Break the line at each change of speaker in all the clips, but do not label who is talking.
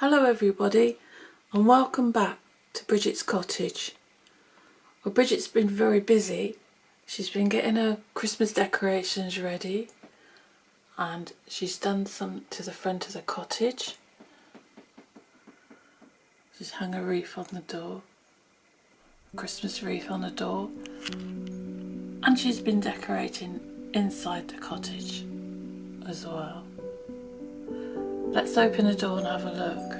Hello everybody and welcome back to Bridget's Cottage. Well, Bridget's been very busy. She's been getting her Christmas decorations ready and she's done some to the front of the cottage. She's hung a wreath on the door, a Christmas wreath on the door, and she's been decorating inside the cottage as well. Let's open the door and have a look.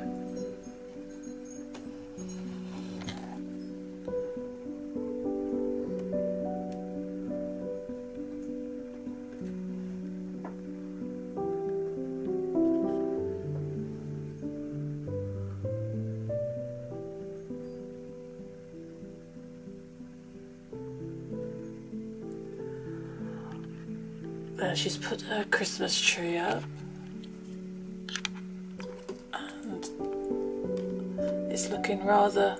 There, she's put her Christmas tree up. It's looking rather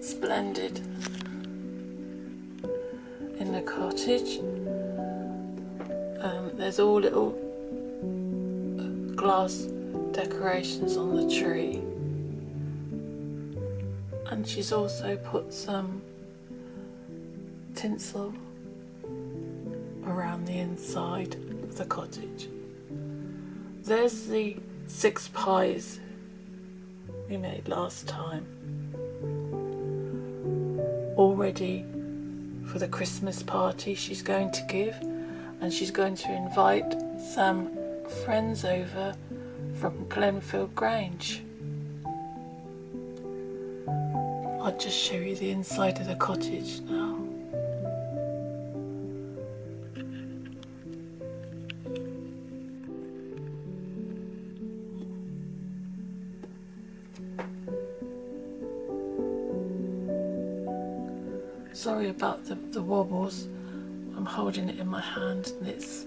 splendid in the cottage. There's all little glass decorations on the tree, and she's also put some tinsel around the inside of the cottage. There's the 6 pies we made last time, all ready for the Christmas party she's going to give, and she's going to invite some friends over from Glenfield Grange. I'll just show you the inside of the cottage now. Sorry about the wobbles. I'm holding it in my hand and it's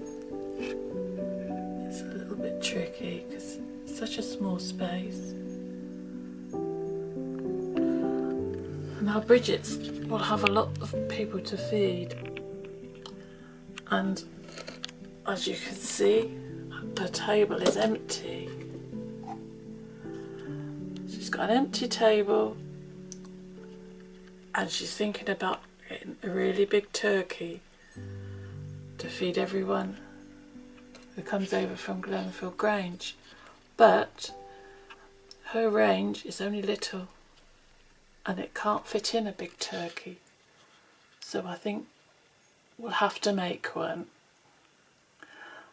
a little bit tricky because it's such a small space. Now Bridget's will have a lot of people to feed, and as you can see, her table is empty. She's got an empty table and she's thinking about getting a really big turkey to feed everyone who comes over from Glenfield Grange. But her range is only little and it can't fit in a big turkey. So I think we'll have to make one.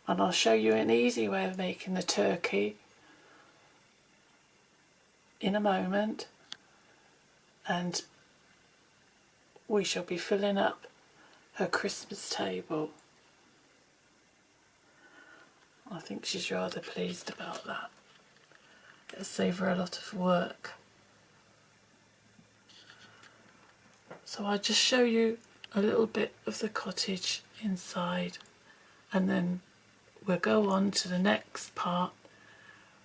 And I'll show you an easy way of making the turkey in a moment. And we shall be filling up her Christmas table. I think she's rather pleased about that. It'll save her a lot of work. So I'll just show you a little bit of the cottage inside, and then we'll go on to the next part,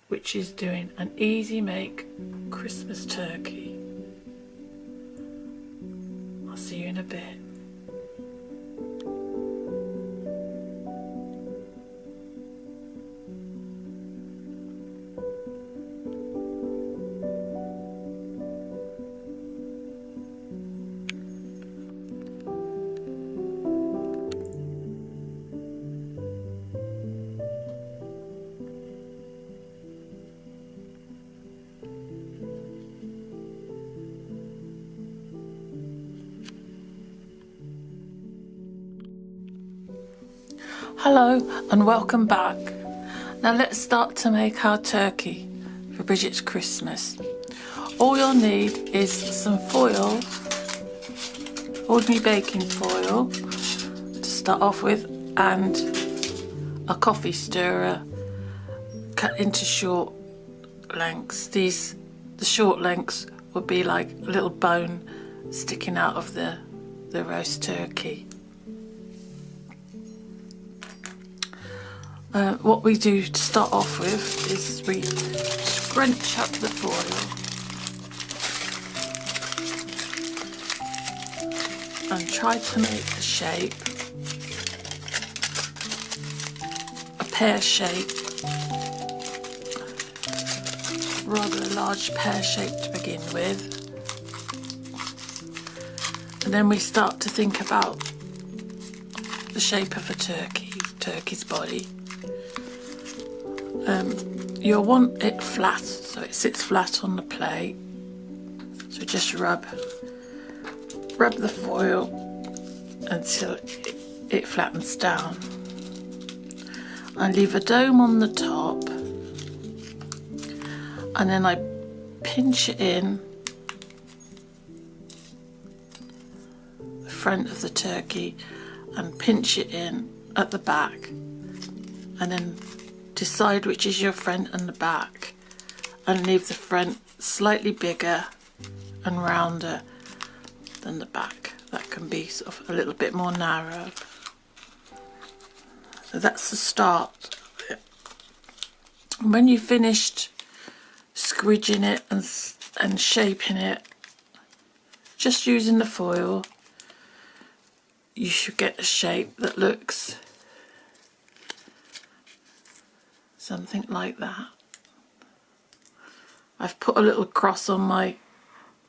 which is doing an easy make Christmas turkey. I'll see you in a bit. Hello and welcome back. Now let's start to make our turkey for Bridget's Christmas. All you'll need is some foil, ordinary baking foil to start off with, and a coffee stirrer cut into short lengths. The short lengths would be like a little bone sticking out of the roast turkey. What we do to start off with is we scrunch up the foil and try to make a shape, a pear shape, rather a large pear shape to begin with. And then we start to think about the shape of a turkey's body. You'll want it flat, so it sits flat on the plate. So just rub the foil until it flattens down. I leave a dome on the top, and then I pinch it in the front of the turkey and pinch it in at the back, and then decide which is your front and the back, and leave the front slightly bigger and rounder than the back. That can be sort of a little bit more narrow. So that's the start of it. And when you've finished squidging it and shaping it, just using the foil, you should get a shape that looks something like that. I've put a little cross on my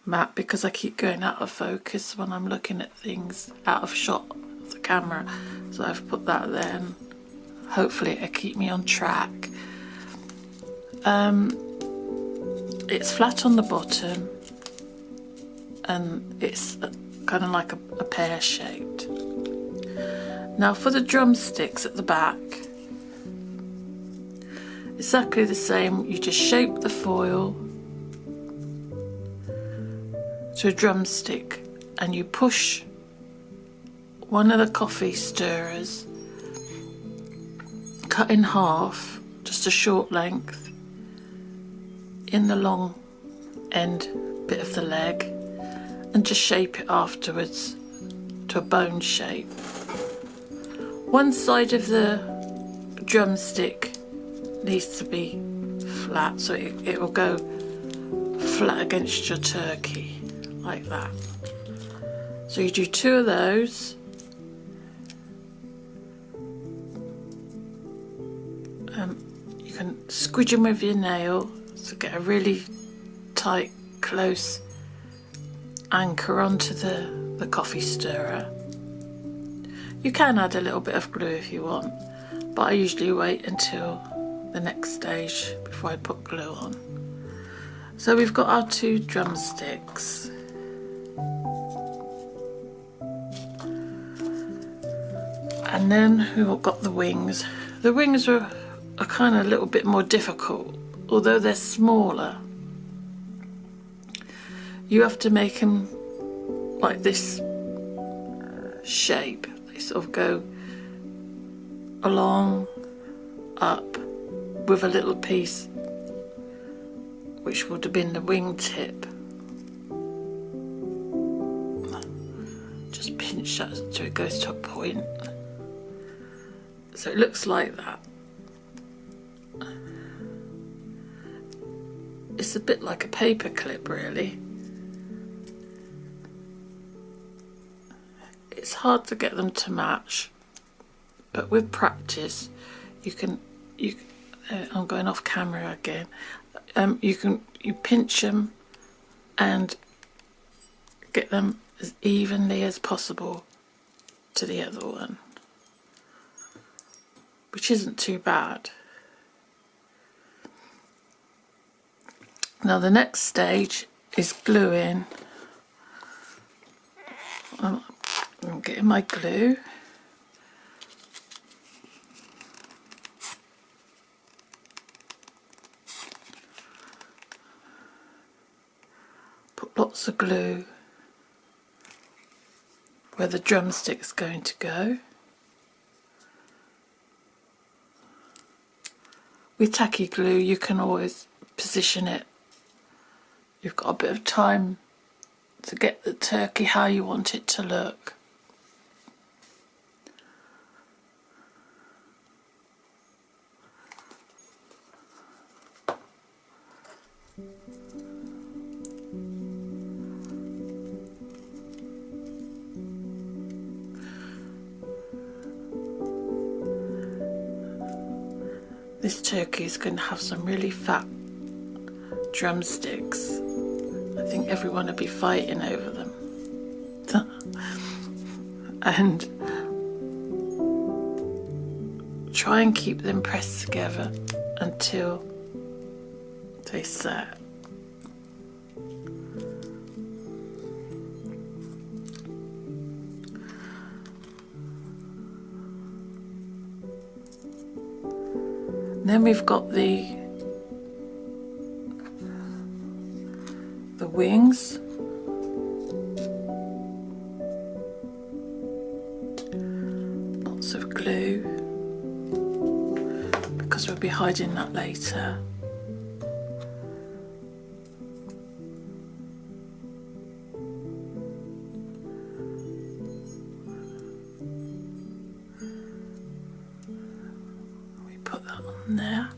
map because I keep going out of focus when I'm looking at things, out of shot of the camera. So I've put that there, and hopefully it'll keep me on track. It's flat on the bottom, and it's kind of like a pear shaped. Now for the drumsticks at the back, exactly the same. You just shape the foil to a drumstick, and you push one of the coffee stirrers, cut in half, just a short length, in the long end bit of the leg, and just shape it afterwards to a bone shape. One side of the drumstick needs to be flat, so it will go flat against your turkey like that. So you do 2 of those, you can squidge them with your nail to get a really tight, close anchor onto the coffee stirrer. You can add a little bit of glue if you want, but I usually wait until the next stage before I put glue on. So we've got our 2 drumsticks. And then we've got the wings. The wings are kind of a little bit more difficult, although they're smaller. You have to make them like this shape. They sort of go along, up, with a little piece which would have been the wingtip. Just pinch that so it goes to a point. So it looks like that. It's a bit like a paper clip, really. It's hard to get them to match, but with practice I'm going off camera again. You pinch them and get them as evenly as possible to the other one, which isn't too bad. Now the next stage is gluing. I'm getting my glue. Put lots of glue where the drumstick's going to go. With tacky glue you can always position it. You've got a bit of time to get the turkey how you want it to look. This turkey is going to have some really fat drumsticks. I think everyone would be fighting over them. And try and keep them pressed together until they set. Then we've got the wings. Lots of glue, because we'll be hiding that later. We put that on there.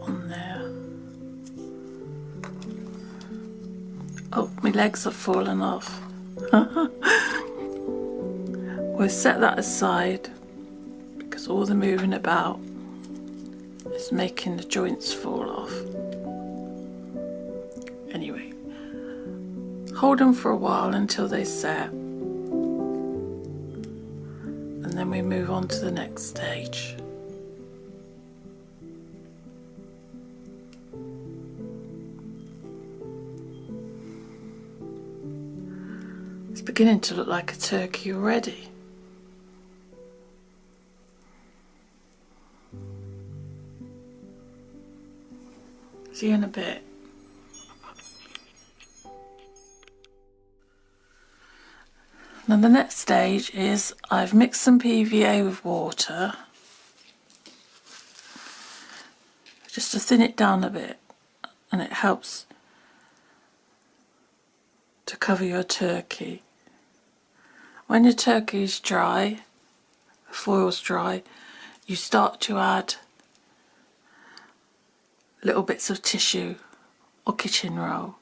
On there. Oh, my legs have fallen off. We'll set that aside because all the moving about is making the joints fall off. Anyway, hold them for a while until they set, and then we move on to the next stage. It's beginning to look like a turkey already. See you in a bit. Now the next stage is I've mixed some PVA with water just to thin it down a bit, and it helps to cover your turkey. When your turkey is dry, the foil's dry, you start to add little bits of tissue or kitchen roll.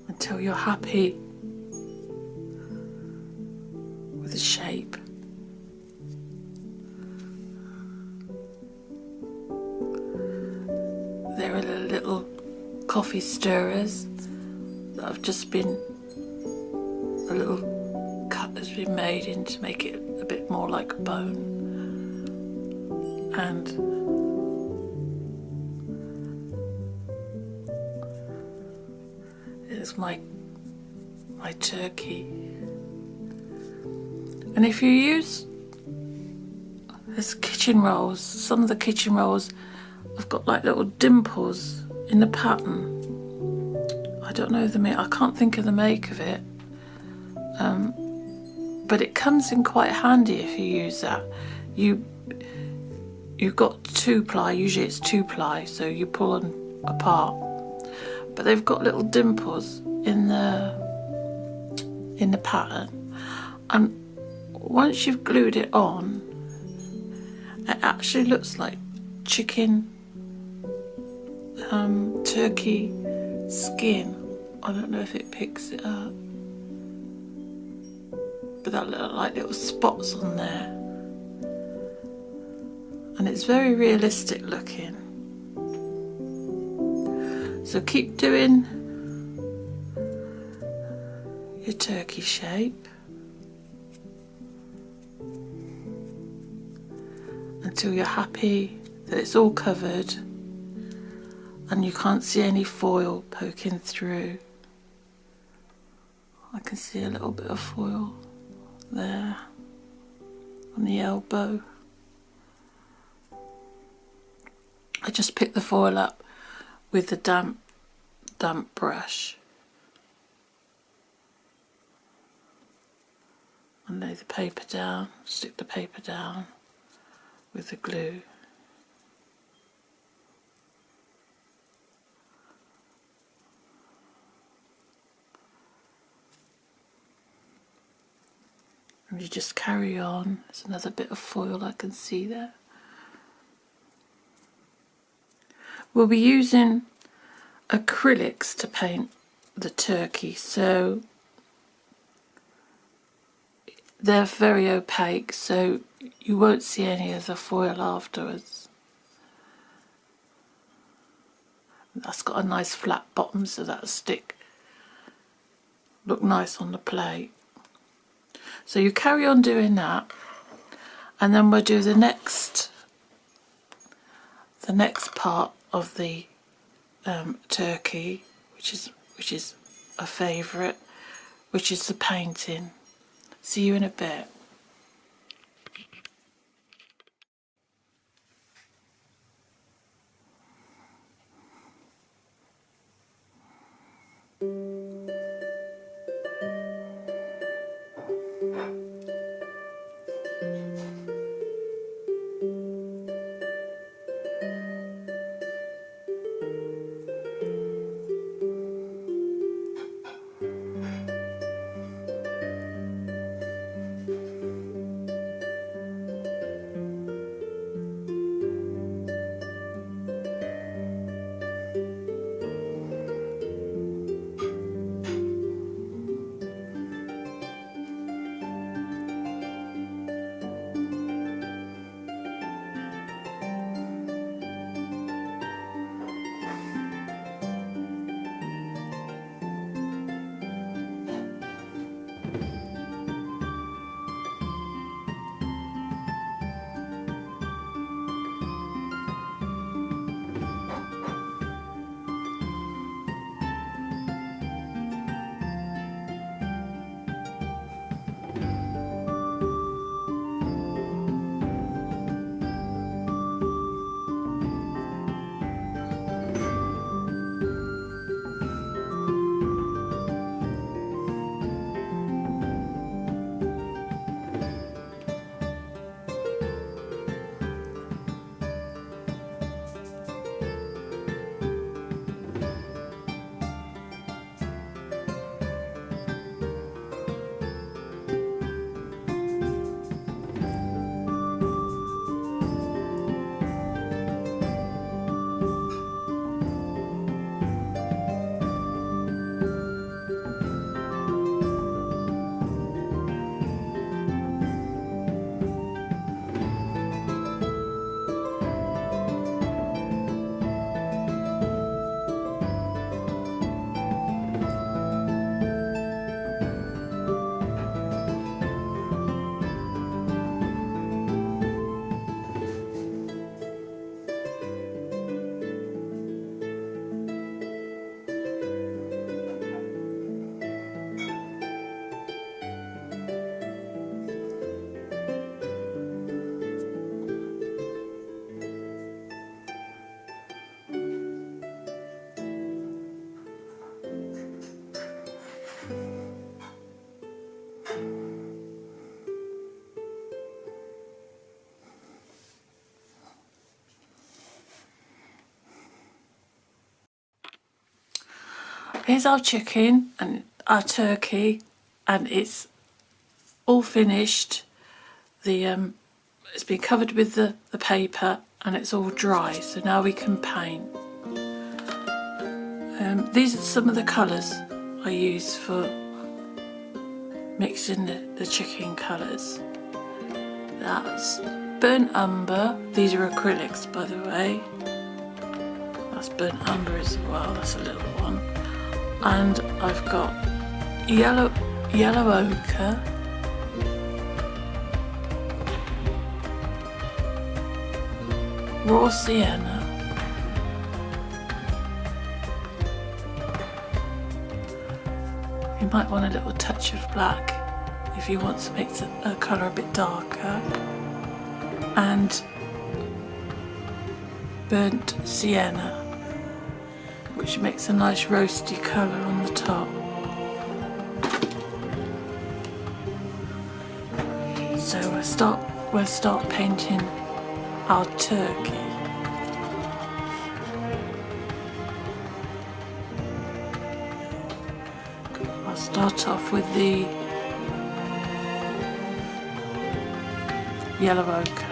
Until you're happy with the shape. There are the little coffee stirrers that have just been, a little cut has been made in to make it a bit more like a bone. And it's my turkey. And if you use this kitchen rolls, some of the kitchen rolls have got like little dimples in the pattern. I don't know I can't think of the make of it, but it comes in quite handy if you use that. You've got 2-ply, usually it's 2-ply, so you pull them apart. But they've got little dimples in the pattern, and once you've glued it on, it actually looks like chicken, turkey skin. I don't know if it picks it up, but that look like little spots on there, and it's very realistic looking. So keep doing your turkey shape until you're happy that it's all covered and you can't see any foil poking through. can see a little bit of foil there on the elbow. I just picked the foil up with the damp brush and lay the paper down, stick the paper down with the glue. And you just carry on. There's another bit of foil I can see there. We'll be using acrylics to paint the turkey, so they're very opaque, so you won't see any of the foil afterwards. That's got a nice flat bottom, so that'll look nice on the plate. So you carry on doing that, and then we'll do the next part of the turkey, which is a favourite, which is the painting. See you in a bit. Here's our chicken and our turkey, and it's all finished. It's been covered with the paper and it's all dry, so now we can paint. These are some of the colours I use for mixing the chicken colours. That's burnt umber. These are acrylics, by the way. That's burnt umber as well, that's a little one. And I've got yellow ochre, raw sienna, You might want a little touch of black if you want to make the colour a bit darker, and burnt sienna, which makes a nice roasty colour on the top. So we'll start painting our turkey. I'll start off with the yellow ochre.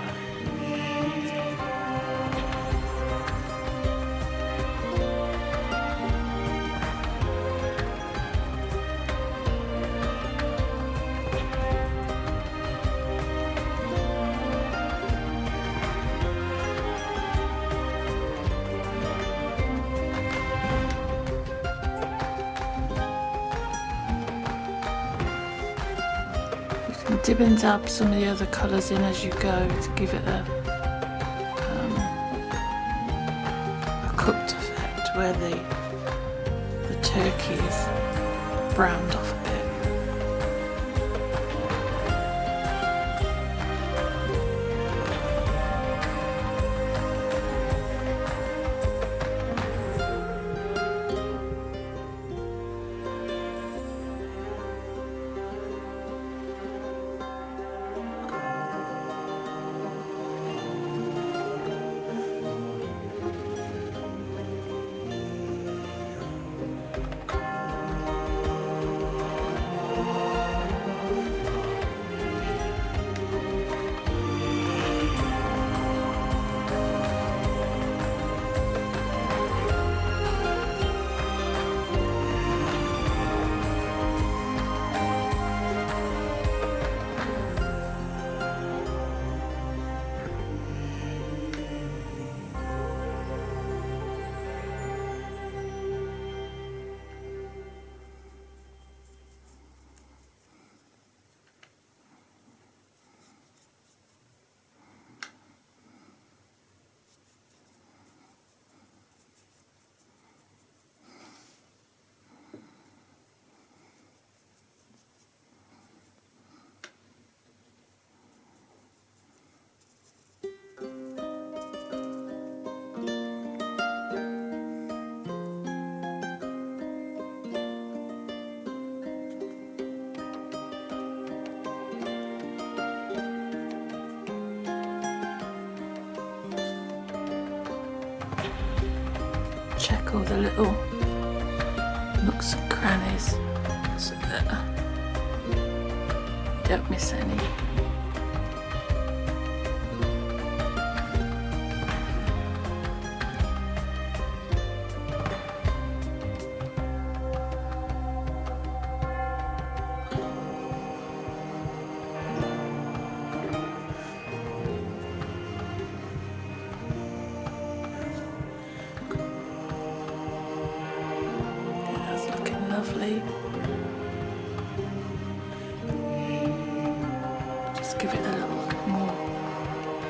Dib and dab some of the other colours in as you go to give it a cooked effect where the turkey is browned off a bit. Check all the little nooks and crannies so that you don't miss any. Lovely. Just give it a little more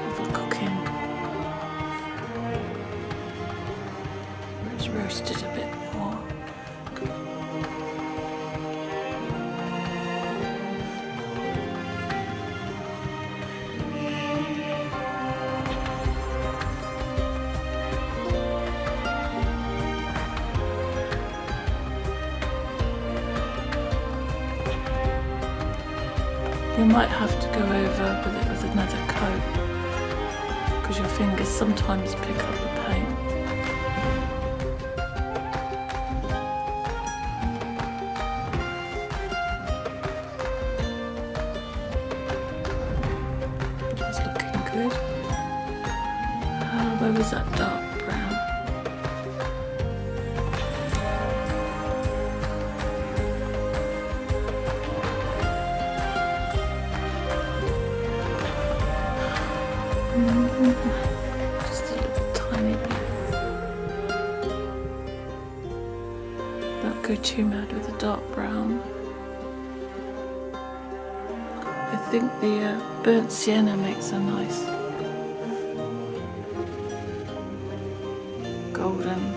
of a cooking where it's roasted a bit more. You might have to go over with it with another coat because your fingers sometimes pick up the paint. That's looking good. Where was that dark brown? Just a little tiny bit. Don't go too mad with the dark brown. I think the burnt sienna makes a nice golden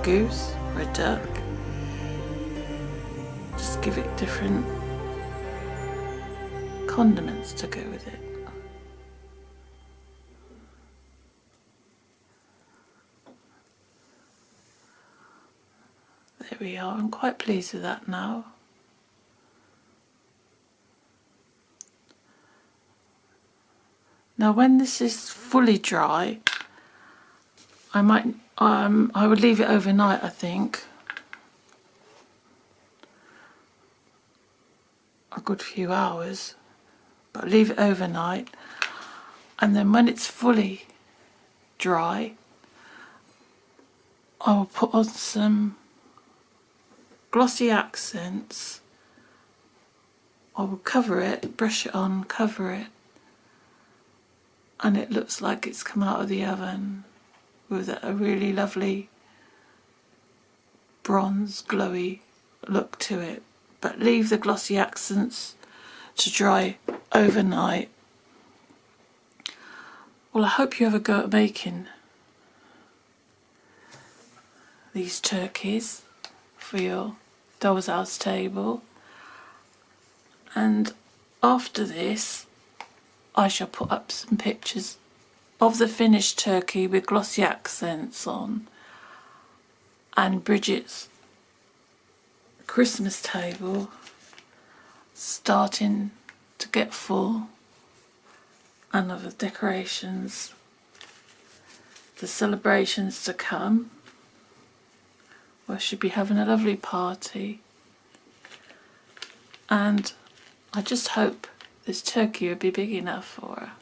goose or a duck. Just give it different condiments to go with it. There we are, I'm quite pleased with that now. Now when this is fully dry, I would leave it overnight, I think. A good few hours, but leave it overnight. And then when it's fully dry, I will put on some glossy accents. I will cover it, brush it on, cover it, and it looks like it's come out of the oven with a really lovely bronze glowy look to it. But leave the glossy accents to dry overnight. Well, I hope you have a go at making these turkeys for your doll's house table, and after this I shall put up some pictures of the finished turkey with glossy accents on, and Bridget's Christmas table starting to get full, and of the decorations, the celebrations to come. I should be having a lovely party, and I just hope this turkey will be big enough for her.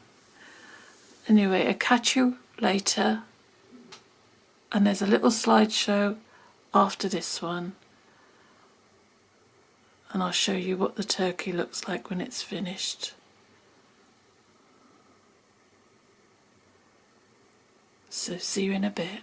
Anyway, I'll catch you later, and there's a little slideshow after this one, and I'll show you what the turkey looks like when it's finished. So see you in a bit.